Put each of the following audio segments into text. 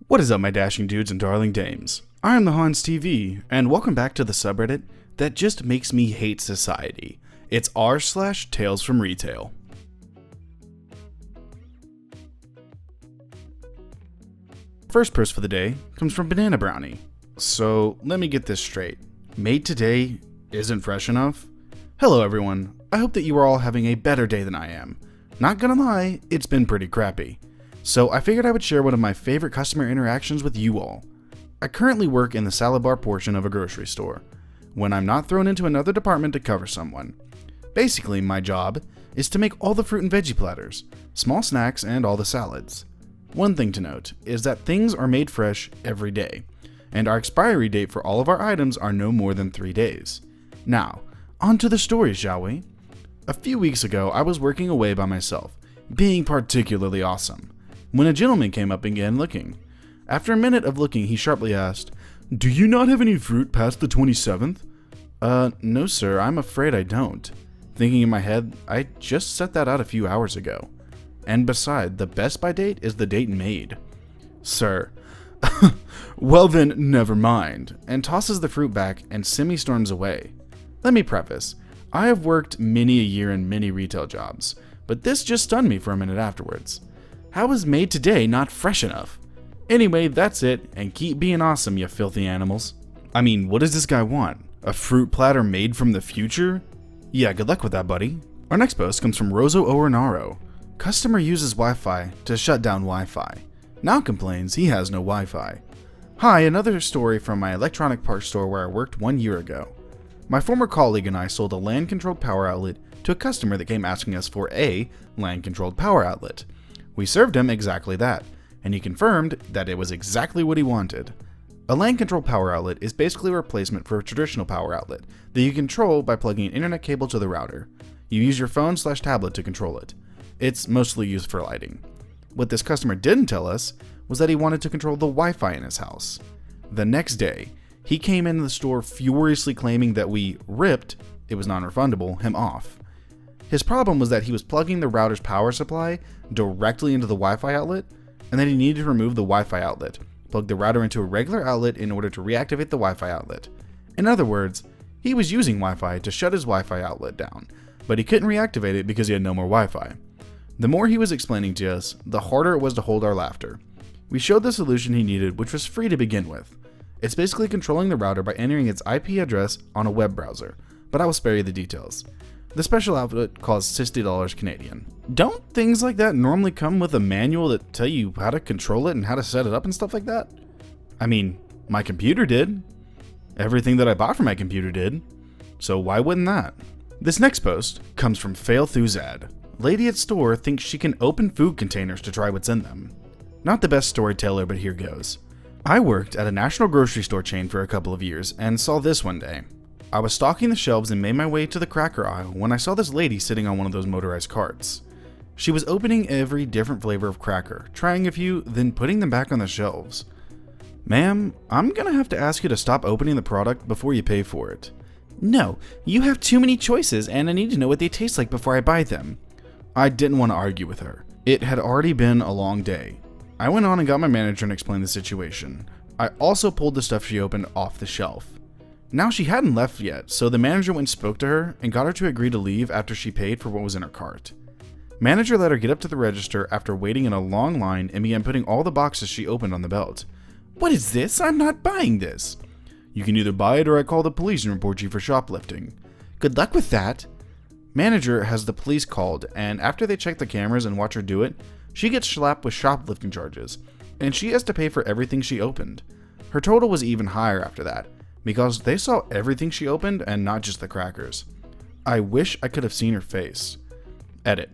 What is up, my dashing dudes and darling dames? I am the Hans TV, and welcome back to the subreddit that just makes me hate society. It's r/TalesFromRetail. First post for the day comes from Banana Brownie. So let me get this straight. Made today isn't fresh enough? Hello everyone, I hope that you are all having a better day than I am. Not gonna lie, it's been pretty crappy. So I figured I would share one of my favorite customer interactions with you all. I currently work in the salad bar portion of a grocery store, when I'm not thrown into another department to cover someone. Basically, my job is to make all the fruit and veggie platters, small snacks, and all the salads. One thing to note is that things are made fresh every day, and our expiry date for all of our items are no more than 3 days. Now, on to the story, shall we? A few weeks ago, I was working away by myself, being particularly awesome, when a gentleman came up and began looking. After a minute of looking, he sharply asked, "Do you not have any fruit past the 27th? No sir, I'm afraid I don't." Thinking in my head, I just set that out a few hours ago. And beside, the best by date is the date made. Sir. Well then, never mind, and tosses the fruit back and semi-storms away. Let me preface, I have worked many a year in many retail jobs, but this just stunned me for a minute afterwards. How is made today not fresh enough? Anyway, that's it, and keep being awesome, you filthy animals. I mean, what does this guy want? A fruit platter made from the future? Yeah, good luck with that, buddy. Our next post comes from Roso Orenaro. Customer uses Wi-Fi to shut down Wi-Fi. Now complains he has no Wi-Fi. Hi, another story from my electronic parts store where I worked 1 year ago. My former colleague and I sold a LAN-controlled power outlet to a customer that came asking us for a LAN-controlled power outlet. We served him exactly that, and he confirmed that it was exactly what he wanted. A LAN-controlled power outlet is basically a replacement for a traditional power outlet that you control by plugging an internet cable to the router. You use your phone/tablet to control it. It's mostly used for lighting. What this customer didn't tell us was that he wanted to control the Wi-Fi in his house. The next day, he came into the store furiously claiming that we ripped, it was non-refundable, him off. His problem was that he was plugging the router's power supply directly into the Wi-Fi outlet, and that he needed to remove the Wi-Fi outlet, plug the router into a regular outlet in order to reactivate the Wi-Fi outlet. In other words, he was using Wi-Fi to shut his Wi-Fi outlet down, but he couldn't reactivate it because he had no more Wi-Fi. The more he was explaining to us, the harder it was to hold our laughter. We showed the solution he needed, which was free to begin with. It's basically controlling the router by entering its IP address on a web browser, but I will spare you the details. The special outlet costs $60 Canadian. Don't things like that normally come with a manual that tell you how to control it and how to set it up and stuff like that? I mean, my computer did. Everything that I bought for my computer did. So why wouldn't that? This next post comes from Failthuzad. Lady at store thinks she can open food containers to try what's in them. Not the best storyteller, but here goes. I worked at a national grocery store chain for a couple of years and saw this one day. I was stocking the shelves and made my way to the cracker aisle when I saw this lady sitting on one of those motorized carts. She was opening every different flavor of cracker, trying a few, then putting them back on the shelves. Ma'am, I'm gonna have to ask you to stop opening the product before you pay for it. No, you have too many choices and I need to know what they taste like before I buy them. I didn't want to argue with her. It had already been a long day. I went on and got my manager and explained the situation. I also pulled the stuff she opened off the shelf. Now she hadn't left yet, so the manager went and spoke to her and got her to agree to leave after she paid for what was in her cart. Manager let her get up to the register after waiting in a long line and began putting all the boxes she opened on the belt. What is this? I'm not buying this. You can either buy it or I call the police and report you for shoplifting. Good luck with that. Manager has the police called, and after they check the cameras and watch her do it, she gets slapped with shoplifting charges, and she has to pay for everything she opened. Her total was even higher after that, because they saw everything she opened and not just the crackers. I wish I could have seen her face. Edit.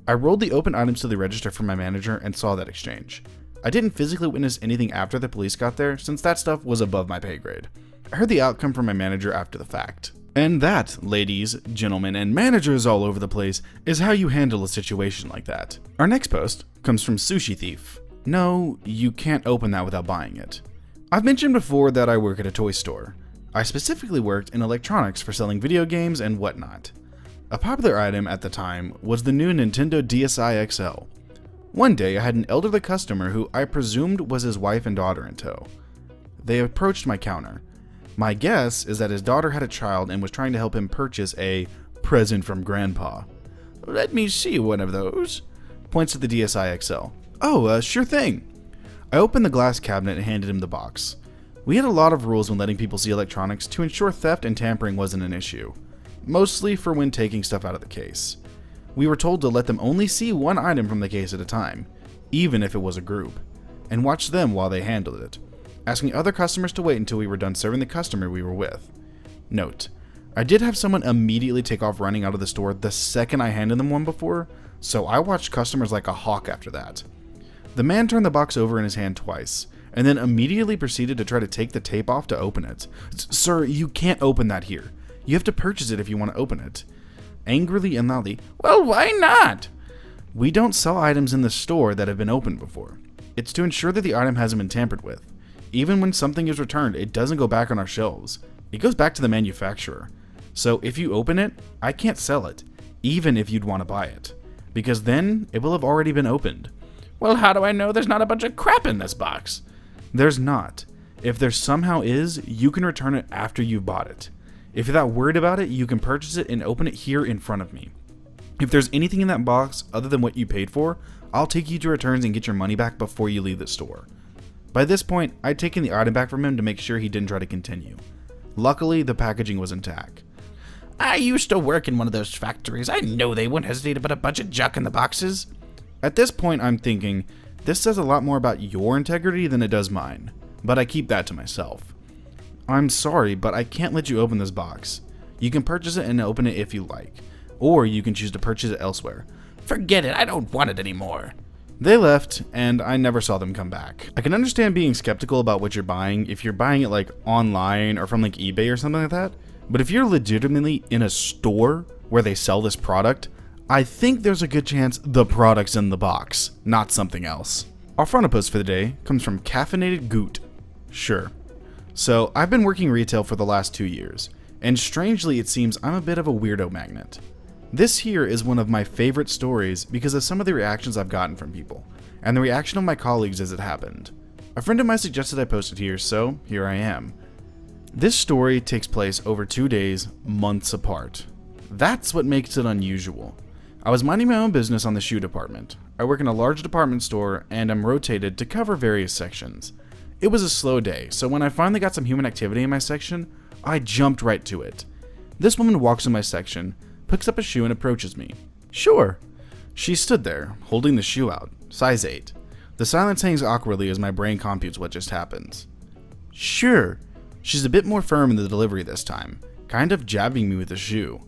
I rolled the open items to the register for my manager and saw that exchange. I didn't physically witness anything after the police got there since that stuff was above my pay grade. I heard the outcome from my manager after the fact. And that, ladies, gentlemen, and managers all over the place, is how you handle a situation like that. Our next post comes from Sushi Thief. No, you can't open that without buying it. I've mentioned before that I work at a toy store. I specifically worked in electronics for selling video games and whatnot. A popular item at the time was the new Nintendo DSi XL. One day, I had an elderly customer who I presumed was his wife and daughter in tow. They approached my counter. My guess is that his daughter had a child and was trying to help him purchase a present from Grandpa. "Let me see one of those," points to the DSi XL. "Oh, sure thing." I opened the glass cabinet and handed him the box. We had a lot of rules when letting people see electronics to ensure theft and tampering wasn't an issue, mostly for when taking stuff out of the case. We were told to let them only see one item from the case at a time, even if it was a group, and watch them while they handled it, asking other customers to wait until we were done serving the customer we were with. Note, I did have someone immediately take off running out of the store the second I handed them one before, so I watched customers like a hawk after that. The man turned the box over in his hand twice, and then immediately proceeded to try to take the tape off to open it. "Sir, you can't open that here. You have to purchase it if you want to open it." Angrily and loudly, "Well, why not?" We don't sell items in the store that have been opened before. It's to ensure that the item hasn't been tampered with. Even when something is returned, it doesn't go back on our shelves. It goes back to the manufacturer. So if you open it, I can't sell it, even if you'd want to buy it, because then it will have already been opened. "Well, how do I know there's not a bunch of crap in this box?" There's not. If there somehow is, you can return it after you've bought it. If you're that worried about it, you can purchase it and open it here in front of me. If there's anything in that box other than what you paid for, I'll take you to returns and get your money back before you leave the store. By this point, I'd taken the item back from him to make sure he didn't try to continue. Luckily, the packaging was intact. "I used to work in one of those factories. I know they wouldn't hesitate to put a bunch of junk in the boxes." At this point, I'm thinking, this says a lot more about your integrity than it does mine, but I keep that to myself. "I'm sorry, but I can't let you open this box. You can purchase it and open it if you like, or you can choose to purchase it elsewhere." "Forget it, I don't want it anymore." They left, and I never saw them come back. I can understand being skeptical about what you're buying if you're buying it like online or from like eBay or something like that, but if you're legitimately in a store where they sell this product, I think there's a good chance the product's in the box, not something else. Our front post for the day comes from Caffeinated Goot. Sure. So, I've been working retail for the last 2 years, and strangely it seems I'm a bit of a weirdo magnet. This here is one of my favorite stories because of some of the reactions I've gotten from people, and the reaction of my colleagues as it happened. A friend of mine suggested I post it here, so here I am. This story takes place over 2 days, months apart. That's what makes it unusual. I was minding my own business on the shoe department. I work in a large department store, and I'm rotated to cover various sections. It was a slow day, so when I finally got some human activity in my section, I jumped right to it. This woman walks in my section, picks up a shoe and approaches me. "Sure." She stood there, holding the shoe out, size 8. The silence hangs awkwardly as my brain computes what just happened. "Sure." She's a bit more firm in the delivery this time, kind of jabbing me with the shoe.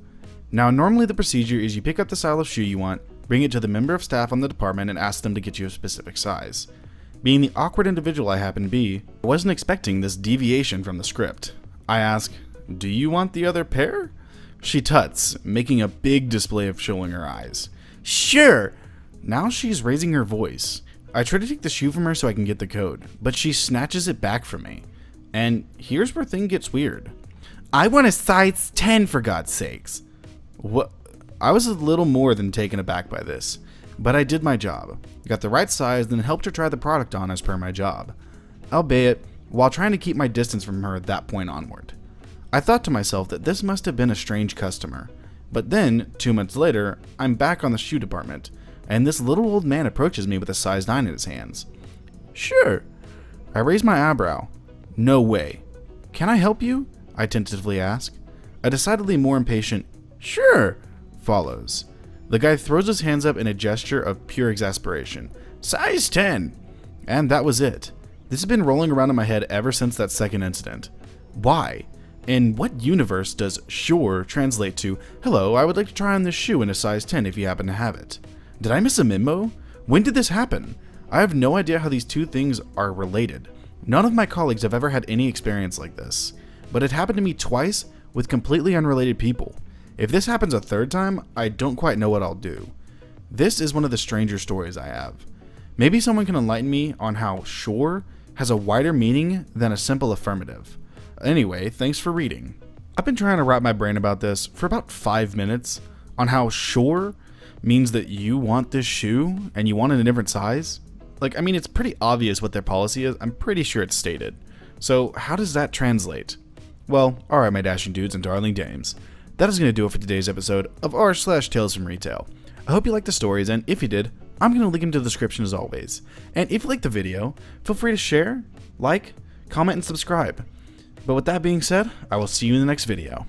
Now, normally the procedure is you pick up the style of shoe you want, bring it to the member of staff on the department, and ask them to get you a specific size. Being the awkward individual I happen to be, I wasn't expecting this deviation from the script. I ask, "Do you want the other pair?" She tuts, making a big display of showing her eyes. "Sure." Now she's raising her voice. I try to take the shoe from her so I can get the code, but she snatches it back from me. And here's where things gets weird. "I want a size 10 for God's sakes." What? I was a little more than taken aback by this, but I did my job. Got the right size, then helped her try the product on as per my job. Albeit, while trying to keep my distance from her at that point onward. I thought to myself that this must have been a strange customer. But then, 2 months later, I'm back on the shoe department, and this little old man approaches me with a size 9 in his hands. "Sure." I raise my eyebrow. "No way." "Can I help you?" I tentatively ask. A decidedly more impatient "Sure" follows. The guy throws his hands up in a gesture of pure exasperation. "Size 10." And that was it. This has been rolling around in my head ever since that second incident. Why? In what universe does "sure" translate to "Hello, I would like to try on this shoe in a size 10 if you happen to have it"? Did I miss a memo? When did this happen? I have no idea how these two things are related. None of my colleagues have ever had any experience like this, but it happened to me twice with completely unrelated people. If this happens a third time, I don't quite know what I'll do. This is one of the stranger stories I have. Maybe someone can enlighten me on how "sure" has a wider meaning than a simple affirmative. Anyway, thanks for reading. I've been trying to wrap my brain about this for about 5 minutes on how "sure" means that you want this shoe and you want it in a different size? Like, I mean, it's pretty obvious what their policy is. I'm pretty sure it's stated. So how does that translate? Well, alright, my dashing dudes and darling dames. That is going to do it for today's episode of r/Tales from Retail. I hope you liked the stories, and if you did, I'm going to link them to the description as always. And if you liked the video, feel free to share, like, comment, and subscribe. But with that being said, I will see you in the next video.